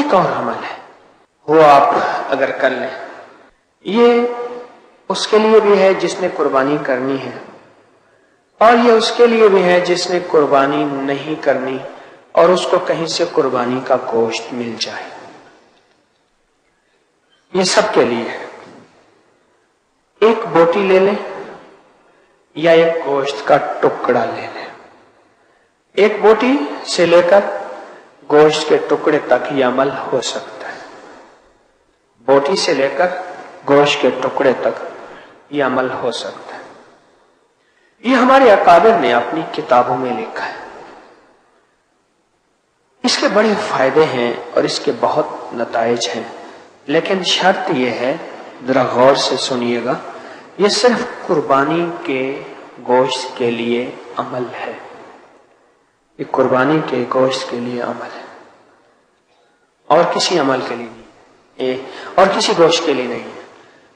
ایک اور عمل ہے، وہ آپ اگر کر لیں، یہ اس کے لیے بھی ہے جس نے قربانی کرنی ہے، اور یہ اس کے لیے بھی ہے جس نے قربانی نہیں کرنی اور اس کو کہیں سے قربانی کا گوشت مل جائے۔ یہ سب کے لیے ہے۔ ایک بوٹی لے لیں یا ایک گوشت کا ٹکڑا لے لیں۔ ایک بوٹی سے لے کر گوشت کے ٹکڑے تک یہ عمل ہو سکتا ہے، بوٹی سے لے کر گوشت کے ٹکڑے تک یہ عمل ہو سکتا ہے۔ یہ ہمارے اکابر نے اپنی کتابوں میں لکھا ہے۔ اس کے بڑے فائدے ہیں اور اس کے بہت نتائج ہیں، لیکن شرط یہ ہے، ذرا غور سے سنیے گا، یہ صرف قربانی کے گوشت کے لیے عمل ہے، یہ قربانی کے گوشت کے لیے عمل ہے، اور کسی عمل کے لیے نہیں، اور کسی گوشت کے لیے نہیں ہے۔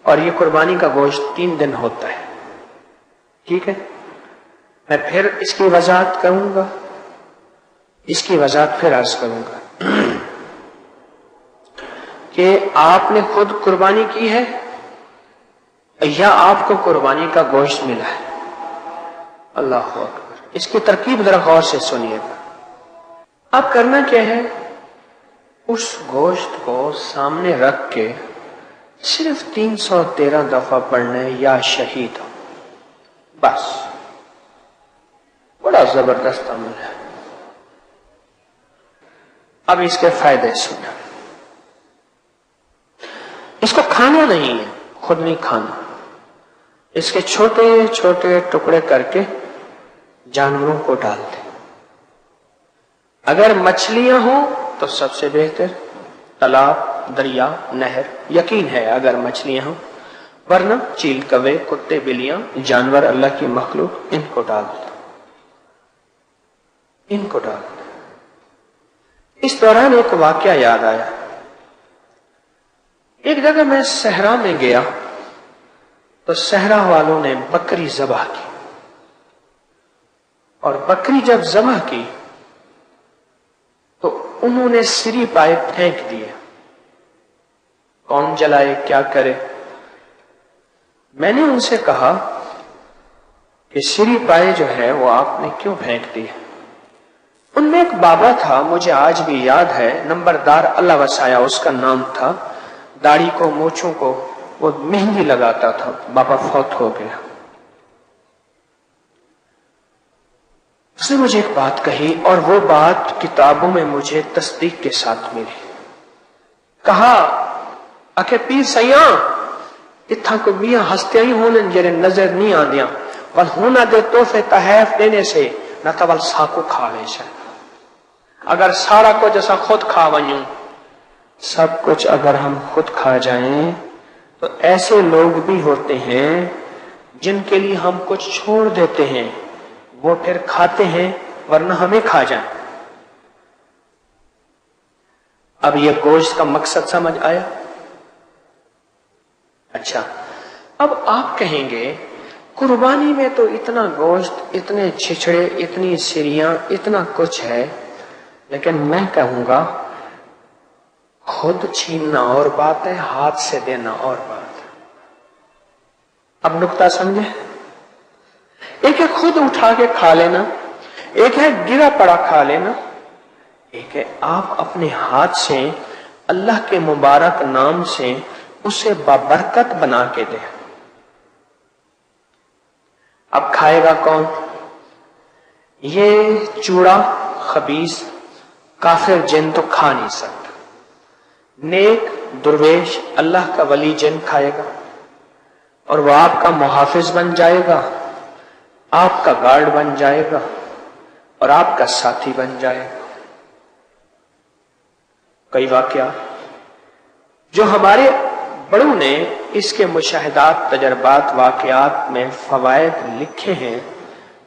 اور یہ قربانی کا گوشت 3 دن ہوتا ہے، ٹھیک ہے؟ میں پھر اس کی وضاحت کروں گا، اس کی وضاحت پھر عرض کروں گا کہ آپ نے خود قربانی کی ہے یا آپ کو قربانی کا گوشت ملا ہے۔ اللہ اکبر، اس کی ترکیب ذرا غور سے سنیے گا۔ اب کرنا کیا ہے، اس گوشت کو سامنے رکھ کے صرف 313 دفعہ پڑھنا ہے، یا شہید ہو، بس۔ بڑا زبردست عمل ہے۔ اب اس کے فائدے سنیں۔ اس کو کھانا نہیں ہے، خود نہیں کھانا، اس کے چھوٹے چھوٹے ٹکڑے کر کے جانوروں کو ڈال دیں۔ اگر مچھلیاں ہوں تو سب سے بہتر، تالاب، دریا، نہر، یقین ہے اگر مچھلیاں ہوں، ورنہ چیل، کوے، کتے، بلیاں، جانور اللہ کی مخلوق، ان کو ڈال دیں، ان کو ڈال دیں۔ اس دوران ایک واقعہ یاد آیا۔ ایک جگہ میں صحرا میں گیا تو صحرا والوں نے بکری ذبح کی، اور بکری جب ذبح کی تو انہوں نے سری پائے پھینک دیے۔ کون جلائے، کیا کرے؟ میں نے ان سے کہا کہ سری پائے جو ہے وہ آپ نے کیوں پھینک دی؟ ان میں ایک بابا تھا، مجھے آج بھی یاد ہے، نمبردار، اللہ وسایا اس کا نام تھا، داڑھی کو، مونچھوں کو وہ مہندی لگاتا تھا، بابا فوت ہو گیا۔ اس نے مجھے ایک بات کہی، اور وہ بات کتابوں میں مجھے تصدیق کے ساتھ ملی۔ کہا کہ پیر سیاں اتھا کو میاں ہستیاں ہی ہونے جڑے نظر نہیں آدیاں، ول ہونا دے تحفے تحائف دینے سے نہ تو ول ساکو کھا لے شاید۔ اگر سارا کچھ ایسا خود کھا ونیوں، سب کچھ اگر ہم خود کھا جائیں، تو ایسے لوگ بھی ہوتے ہیں جن کے لیے ہم کچھ چھوڑ دیتے ہیں، وہ پھر کھاتے ہیں ورنہ ہمیں کھا جائیں۔ اب یہ گوشت کا مقصد سمجھ آیا؟ اچھا، اب آپ کہیں گے قربانی میں تو اتنا گوشت، اتنے چھچڑے، اتنی سریاں، اتنا کچھ ہے، لیکن میں کہوں گا خود چھیننا اور بات ہے، ہاتھ سے دینا اور بات ہے۔ اب نقطہ سمجھے؟ ایک ہے خود اٹھا کے کھا لینا، ایک ہے گرا پڑا کھا لینا، ایک ہے آپ اپنے ہاتھ سے اللہ کے مبارک نام سے اسے بابرکت بنا کے دیں۔ اب کھائے گا کون؟ یہ چوڑا خبیث کافر جن تو کھا نہیں سکتا، نیک درویش اللہ کا ولی جن کھائے گا، اور وہ آپ کا محافظ بن جائے گا، آپ کا گارڈ بن جائے گا، اور آپ کا ساتھی بن جائے گا۔ کئی واقعہ جو ہمارے بڑوں نے اس کے مشاہدات، تجربات، واقعات میں فوائد لکھے ہیں،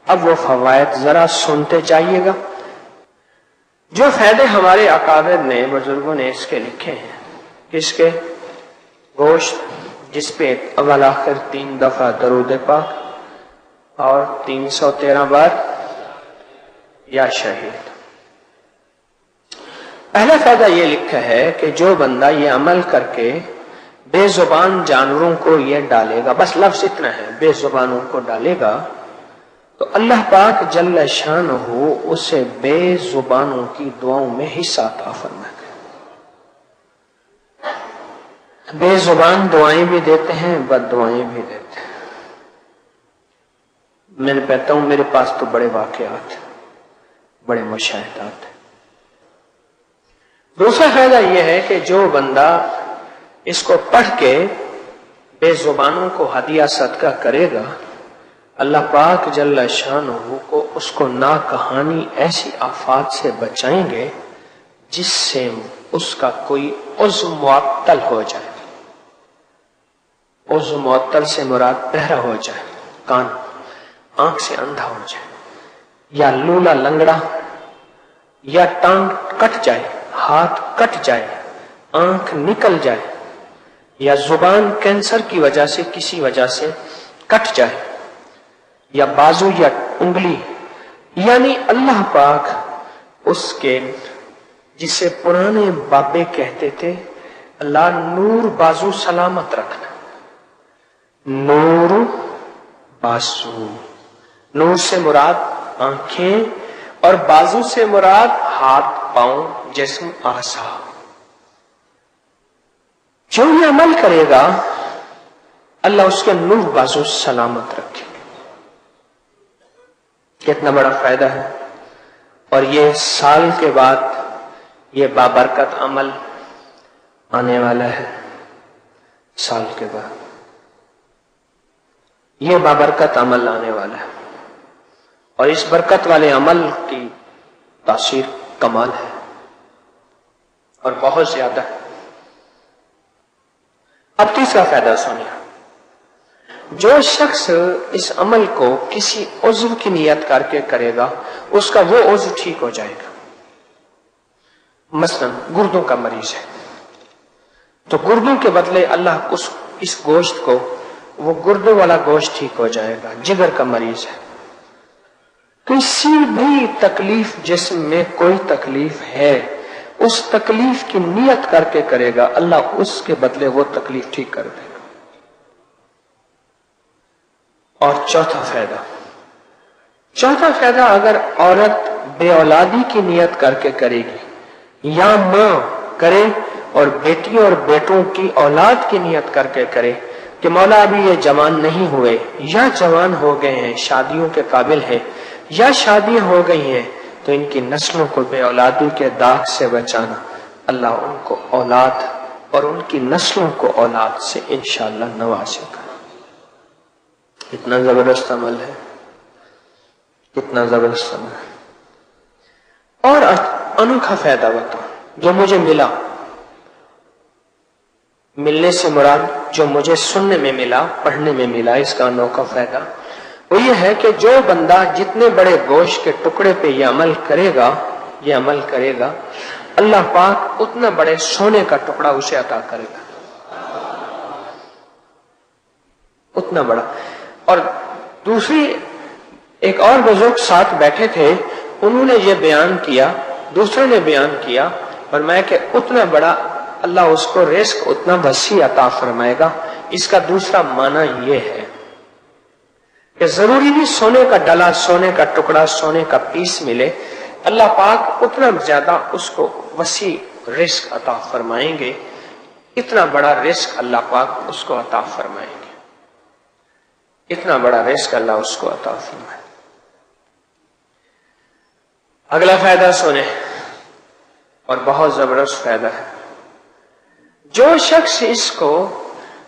اب وہ فوائد ذرا سنتے جائیے گا۔ جو فائدے ہمارے اکابر نے، بزرگوں نے اس کے لکھے ہیں، اس کے گوشت جس پہ اول آخر 3 دفعہ درود پاک اور 313 بار یا شہید۔ پہلا فائدہ یہ لکھا ہے کہ جو بندہ یہ عمل کر کے بے زبان جانوروں کو یہ ڈالے گا، بس لفظ اتنا ہے، بے زبانوں کو ڈالے گا، تو اللہ پاک جل شانہ اسے بے زبانوں کی دعاؤں میں حصہ عطا فرمائے گا۔ بے زبان دعائیں بھی دیتے ہیں، بد دعائیں بھی دیتے ہیں۔ میں کہتا ہوں میرے پاس تو بڑے واقعات ہیں، بڑے مشاہدات ہیں۔ دوسرا فائدہ یہ ہے کہ جو بندہ اس کو پڑھ کے بے زبانوں کو ہدیہ صدقہ کرے گا، اللہ پاک جل شانہ کو اس کو ناکہانی ایسی آفات سے بچائیں گے جس سے اس کا کوئی عضو معطل ہو جائے۔ عضو معطل سے مراد بہرا ہو جائے، کان، آنکھ سے اندھا ہو جائے، یا لولا لنگڑا، یا ٹانگ کٹ جائے، ہاتھ کٹ جائے، آنکھ نکل جائے، یا زبان کینسر کی وجہ سے کسی وجہ سے کٹ جائے، یا بازو یا انگلی، یعنی اللہ پاک اس کے جسے پرانے بابے کہتے تھے اللہ نور بازو سلامت رکھنا، نور بازو، نور سے مراد آنکھیں اور بازو سے مراد ہاتھ پاؤں جسم اعضاء۔ جو یہ عمل کرے گا اللہ اس کے نور بازو سلامت رکھے۔ کتنا بڑا فائدہ ہے، اور یہ سال کے بعد یہ بابرکت عمل آنے والا ہے۔ سال کے بعد یہ بابرکت عمل آنے والا ہے، اور اس برکت والے عمل کی تاثیر کمال ہے اور بہت زیادہ ہے۔ اب تیسرا فائدہ سنیے، جو شخص اس عمل کو کسی عضو کی نیت کر کے کرے گا اس کا وہ عضو ٹھیک ہو جائے گا۔ مثلا گردوں کا مریض ہے تو گردوں کے بدلے اللہ اس گوشت کو، وہ گردوں والا گوشت ٹھیک ہو جائے گا۔ جگر کا مریض ہے، کسی بھی تکلیف جسم میں کوئی تکلیف ہے اس تکلیف کی نیت کر کے کرے گا اللہ اس کے بدلے وہ تکلیف ٹھیک کر دے گا۔ اور چوتھا فائدہ اگر عورت بے اولادی کی نیت کر کے کرے گی، یا ماں کرے اور بیٹیوں اور بیٹوں کی اولاد کی نیت کر کے کرے کہ مولا ابھی یہ جوان نہیں ہوئے یا جوان ہو گئے ہیں، شادیوں کے قابل ہیں یا شادیاں ہو گئی ہیں، تو ان کی نسلوں کو بے اولادی کے داغ سے بچانا، اللہ ان کو اولاد اور ان کی نسلوں کو اولاد سے انشاءاللہ نوازے گا۔ کتنا زبردست عمل ہے، کتنا زبردست عمل ہے۔ اور انوکھا فائدہ بتاؤ جو مجھے ملا، ملنے سے مراد جو مجھے سننے میں ملا، پڑھنے میں ملا، اس کا انوکھا فائدہ وہ یہ ہے کہ جو بندہ جتنے بڑے گوشت کے ٹکڑے پہ یہ عمل کرے گا اللہ پاک اتنا بڑے سونے کا ٹکڑا اسے عطا کرے گا، اتنا بڑا۔ اور دوسری ایک اور بزرگ ساتھ بیٹھے تھے، انہوں نے یہ بیان کیا، دوسرے نے بیان کیا، فرمایا کہ اتنا بڑا اللہ اس کو رزق اتنا وسیع عطا فرمائے گا۔ اس کا دوسرا معنی یہ ہے کہ ضروری نہیں سونے کا ڈلا، سونے کا ٹکڑا، سونے کا پیس ملے، اللہ پاک اتنا زیادہ اس کو وسیع رزق عطا فرمائیں گے، اتنا بڑا رزق اللہ پاک اس کو عطا فرمائیں گے، اتنا بڑا رزق اللہ اس کو عطا فرمائے۔ اگلا فائدہ سنیں، اور بہت زبردست فائدہ ہے۔ جو شخص اس کو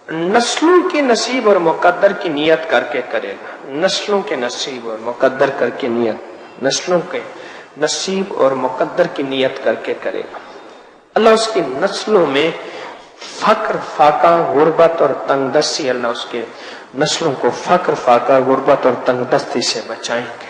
نسلوں کے نصیب اور مقدر کی نیت کر کے کرے گا، نسلوں کے نصیب اور مقدر کر کے نیت، نسلوں کے نصیب اور مقدر کی نیت کر کے کرے گا، اللہ اس کی نسلوں میں فقر، فاقہ، غربت اور تنگ دستی، اللہ اس کے نسلوں کو فقر، فاقہ، غربت اور تنگ دستی سے بچائیں گے۔